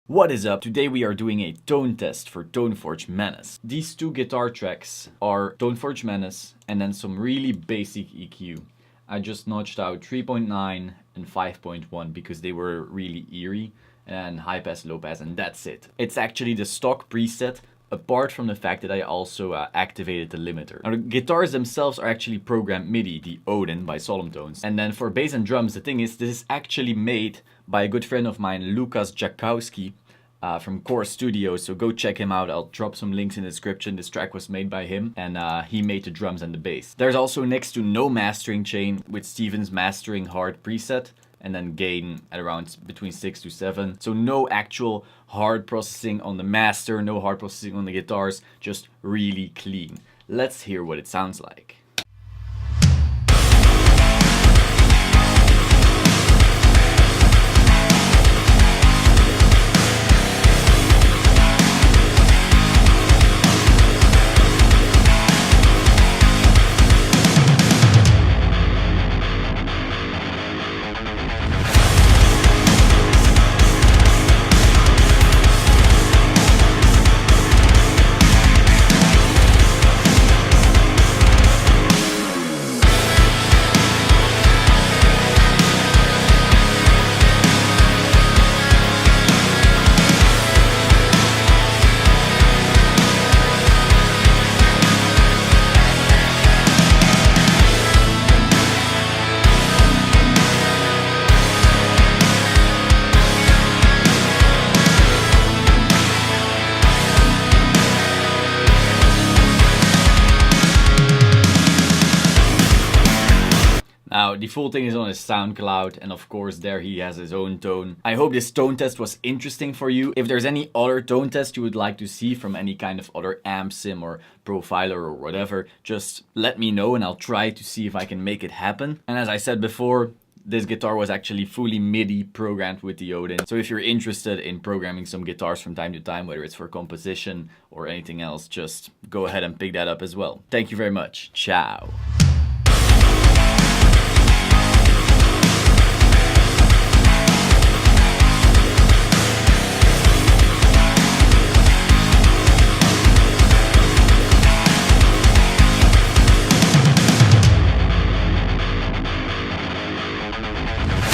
What is up? Today we are doing a tone test for Toneforge Menace. These two guitar tracks are Toneforge Menace and then some really basic EQ. I just notched out 3.9 and 5.1 because they were really eerie, and high pass, low pass, and that's it. It's actually the stock preset, apart from the fact that I also activated the limiter. Now the guitars themselves are actually programmed MIDI, the Odin by Solemn. And then for bass and drums, the thing is, this is actually made by a good friend of mine, Lukas Jakowski, from Core Studios, so go check him out. I'll drop some links in the description. This track was made by him, and he made the drums and the bass. There's also next to no mastering chain with Steven's mastering hard preset, and then gain at around between 6 to 7. So no actual hard processing on the master, no hard processing on the guitars, just really clean. Let's hear what it sounds like. Now, the full thing is on his SoundCloud, and of course there he has his own tone. I hope this tone test was interesting for you. If there's any other tone test you would like to see from any kind of other amp sim or profiler or whatever, just let me know and I'll try to see if I can make it happen. And as I said before, this guitar was actually fully MIDI programmed with the Odin. So if you're interested in programming some guitars from time to time, whether it's for composition or anything else, just go ahead and pick that up as well. Thank you very much. Ciao.